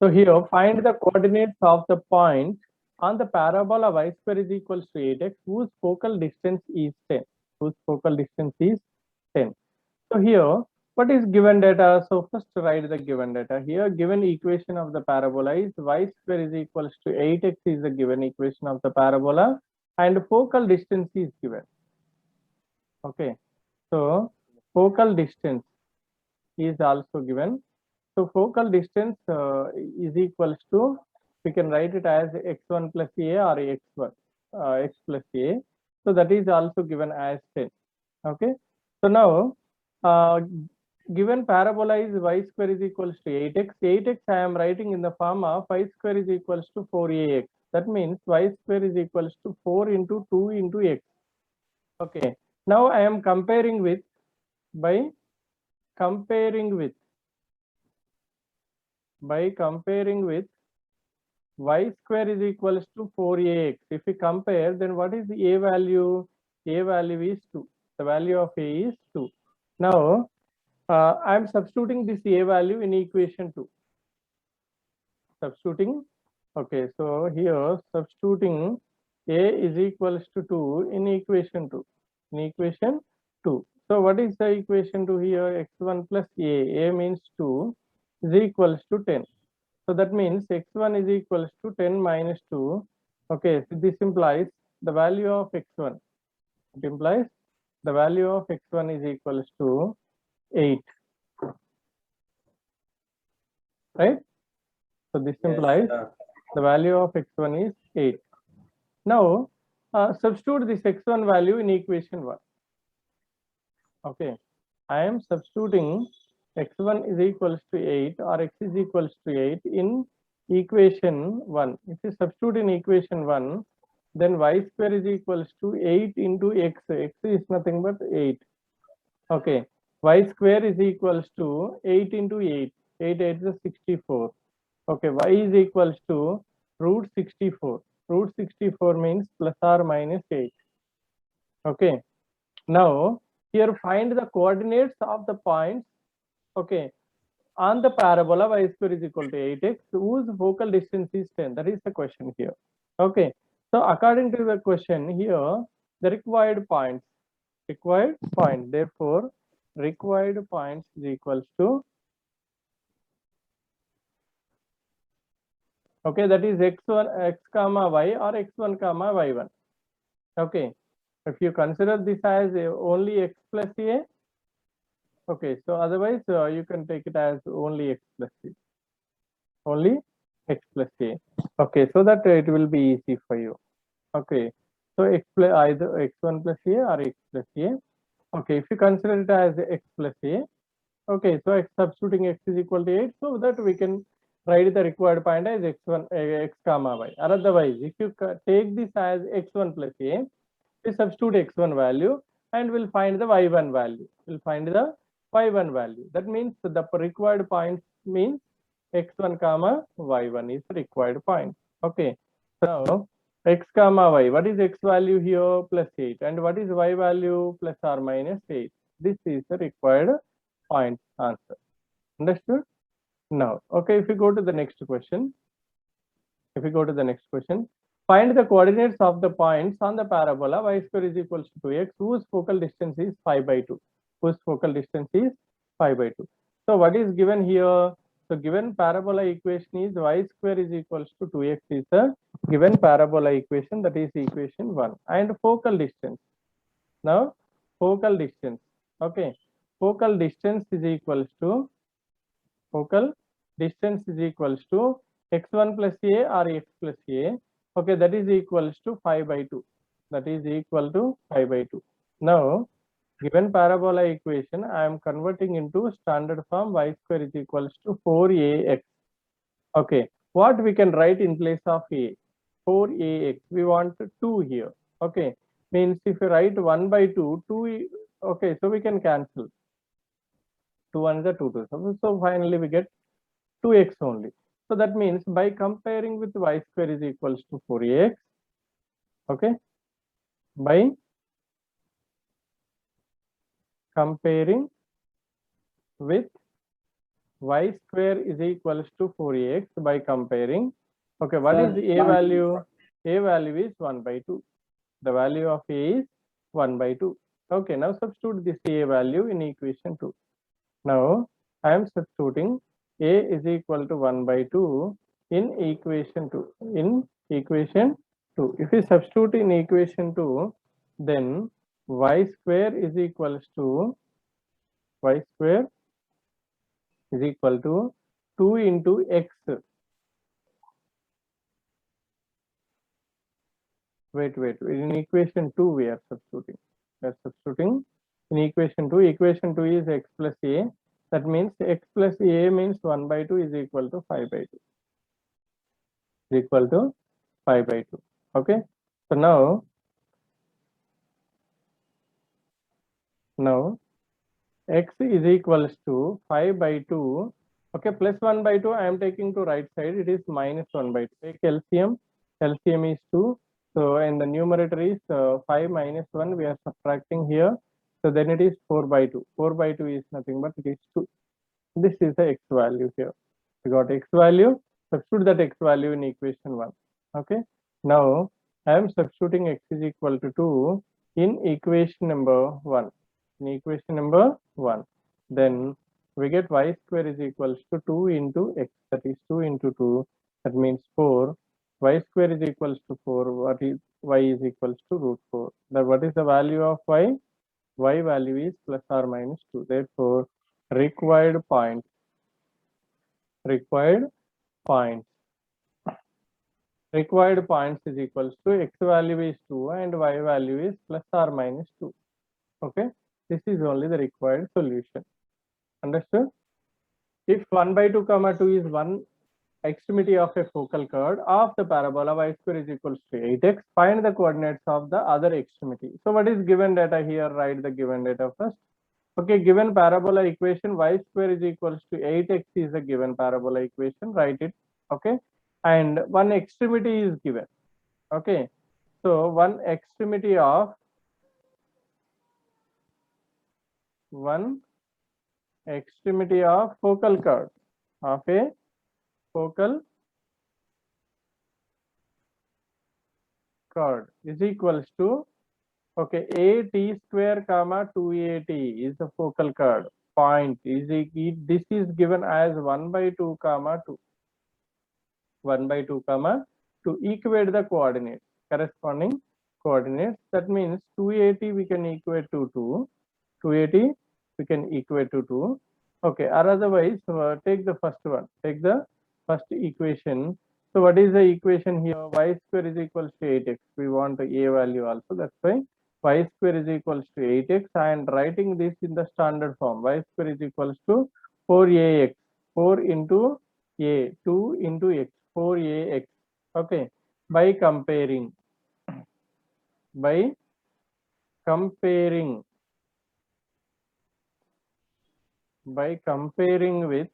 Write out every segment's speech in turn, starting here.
So here find the coordinates of the point on the parabola y square is equals to 8x whose focal distance is 10. Whose focal distance is 10. So here what is given data? So first write the given data. Here given equation of the parabola is y square is equals to 8x is the given equation of the parabola and focal distance is given. Okay. So focal distance is also given. So focal distance is equals to, we can write it as x1 plus a or x1 x plus a. So that is also given as 10. Okay. So now given parabola is y square is equals to 8x. 8x I am writing in the form of y square is equals to 4ax. That means y square is equals to 4 into 2 into x. Okay. Now I am comparing with by comparing with y square is equals to 4ax. If we compare, then what is the a value? A value is 2. The value of a is 2. Now I am substituting this a value in equation 2. Substituting. Okay, so here substituting a is equals to 2 in equation 2. In equation 2. So what is the equation 2 here? X1 plus a. A means 2 is equals to 10. So that means x1 is equals to 10 minus 2. Okay, so this implies the value of x1. It implies the value of x1 is equals to 8. Right? So this implies the value of x1 is 8. Now substitute this x1 value in equation 1. Okay, I am substituting x1 is equals to 8 or x is equals to 8 in equation 1. If you substitute in equation 1, then y square is equals to 8 into x. X is nothing but 8. Okay, y square is equals to 8 into 8. 8 8 is 64. Okay, y is equals to root 64. Root 64 means plus or minus 8. Okay, now here find the coordinates of the points. Okay, on the parabola y square is equal to 8x whose focal distance is 10. That is the question here. Okay, so according to the question here, the required points, therefore required points is equals to, okay, that is x1 x comma y or x1 comma y1. Okay, if you consider this as only x plus a, okay, so otherwise you can take it as only x plus a, only x plus a. Okay, so that it will be easy for you. Okay, so x plus either x1 plus a or x plus a. Okay, if you consider it as x plus a, okay, so x substituting x is equal to 8, so that we can write the required point as x1 x comma y. Or otherwise, if you take this as x1 plus a, we substitute x1 value and we'll find the y1 value. We'll find the y1 value. That means the required points means x1 comma y1 is the required point. Okay, so x comma y, what is x value here? Plus 8, and what is y value? Plus or minus 8. This is the required point answer. Understood? Now, okay, if you go to the next question, find the coordinates of the points on the parabola y square is equals to 2x whose focal distance is 5 by 2. Whose focal distance is 5 by 2. So what is given here? So given parabola equation is y square is equals to 2x is the given parabola equation, that is equation 1. And focal distance. Now focal distance. Okay, focal distance is equals to x1 plus a or x plus a. Okay, that is equals to 5 by 2. That is equal to 5 by 2. Now given parabola equation, I am converting into standard form y square is equals to 4ax. Okay, what we can write in place of a? 4ax. We want 2 here. Okay, means if you write 1 by 2, 2, okay, so we can cancel. 2 1 is 2 2. So finally we get 2x only. So that means by comparing with y square is equals to 4ax. Okay, by comparing with y square is equals to 4ax by comparing. Okay, what Sir, is the a value? A value is 1 by 2. The value of a is 1 by 2. Okay, now substitute this a value in equation 2. Now I am substituting a is equal to 1 by 2 in equation 2. In equation 2. If we substitute in equation 2, then y square is equals to y square is equal to 2 into x. Wait. In equation 2 we are substituting. We are substituting in equation 2. Equation 2 is x plus a. That means x plus a means 1 by 2 is equal to 5 by 2. Is equal to 5 by 2. Okay. So now x is equals to 5 by 2. Okay, plus 1 by 2 I am taking to right side. It is minus 1 by 2. Take LCM. LCM is 2. So in the numerator is 5 minus 1 we are subtracting here. So then it is 4 by 2. 4 by 2 is nothing but it is 2. This is the x value here. We got x value. Substitute that x value in equation 1. Okay. Now I am substituting x is equal to 2 in equation number 1. In equation number 1. Then we get y square is equals to 2 into x. That is 2 into 2. That means 4. Y square is equals to 4. What is y is equals to root 4. Then what is the value of y? Y value is plus or minus 2. Therefore, required points is equals to x value is 2 and y value is plus or minus 2. Okay, this is only the required solution. Understood? If 1 by 2 comma 2 is one extremity of a focal chord of the parabola, y square is equals to 8x, find the coordinates of the other extremity. So what is given data here? Write the given data first. Okay, given parabola equation y square is equals to 8x is the given parabola equation. Write it. Okay, and one extremity is given. Okay, so one extremity of focal chord of a focal chord is equals to, okay, a t square comma 2at is the focal chord point. This is given as 1 by 2 comma 2. 1 by 2 comma to equate the coordinates, corresponding coordinates. That means 280 we can equate to 2. 280 we can equate to 2. Okay, or otherwise take the first one. Take the first equation. So what is the equation here? Y square is equals to 8x. We want a value also. That's why y square is equals to 8x. And writing this in the standard form. Y square is equals to 4ax. 4 into a, 2 into x. 4ax. Okay, by comparing with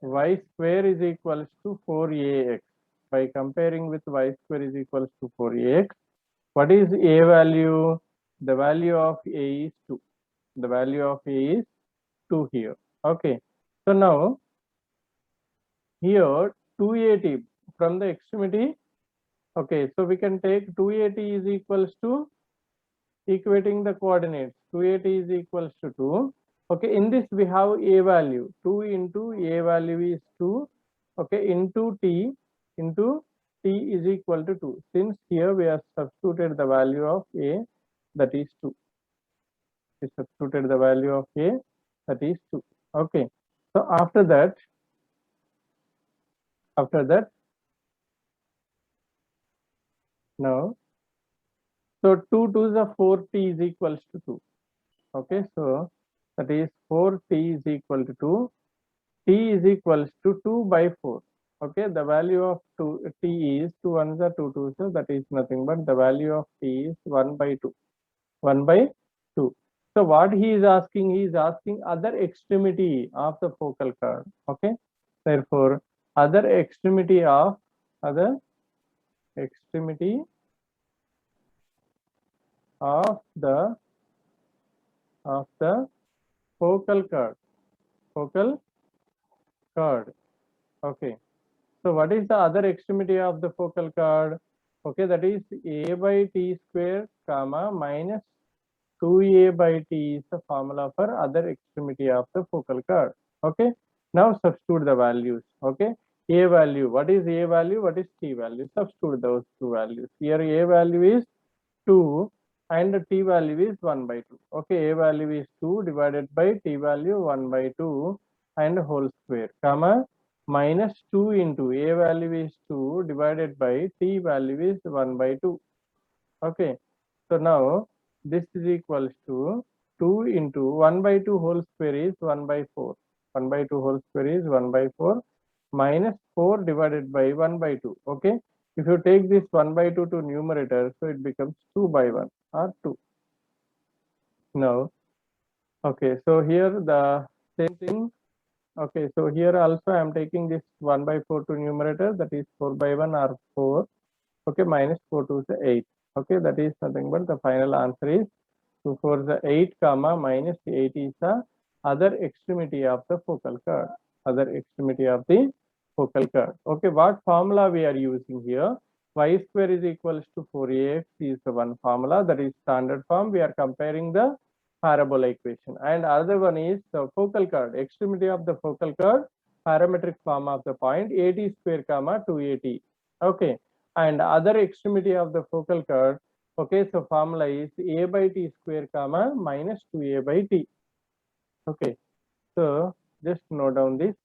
y square is equals to 4ax. By comparing with y square is equals to 4ax, what is a value? The value of a is 2. The value of a is 2 here. Okay, so now here 280 from the extremity. Okay, so we can take 280 is equals to equating the coordinates. 280 is equals to 2. Okay, in this we have a value. 2 into a value is 2. Okay, into t is equal to 2. Since here we have substituted the value of a, that is 2. We substituted the value of a, that is 2. Okay, so after that now, so 2 2s are 4t is equals to 2. Okay, so that is 4t is equal to 2. T is equals to 2 by 4. Okay, the value of t is 2 ones are 2 2s, so that is nothing but the value of t is 1 by 2. 1 by 2. So what he is asking other extremity of the focal chord. Okay, therefore other extremity of the focal chord. chord. Okay, so what is the other extremity of the focal chord? Okay, that is a by t square comma minus 2a by t is the formula for other extremity of the focal chord. Okay, now substitute the values. Okay, a value, what is a value, what is t value? Substitute those two values. Here a value is 2 and the t value is 1 by 2. Okay, a value is 2 divided by t value 1 by 2 and whole square, comma minus 2 into a value is 2 divided by t value is 1 by 2. Okay, so now this is equals to 2 into 1 by 2 whole square is 1 by 4. 1 by 2 whole square is 1 by 4 minus 4 divided by 1 by 2. Okay, if you take this 1 by 2 to numerator, so it becomes 2 by 1 or 2. Now, okay, so here the same thing. Okay, so here also I am taking this 1 by 4 to numerator, that is 4 by 1 or 4. Okay, minus 4 to the 8. Okay, that is nothing but the final answer is 2 for the 8 comma minus 8 is the other extremity of the focal chord. Other extremity of the focal chord. Okay, what formula we are using here? Y square is equals to 4ax is the one formula, that is standard form. We are comparing the parabola equation, and other one is the focal chord, extremity of the focal chord, parametric form of the point at square comma 2at. Okay, and other extremity of the focal chord. Okay, so formula is a by t square comma minus 2a by t. Okay, so just note down this.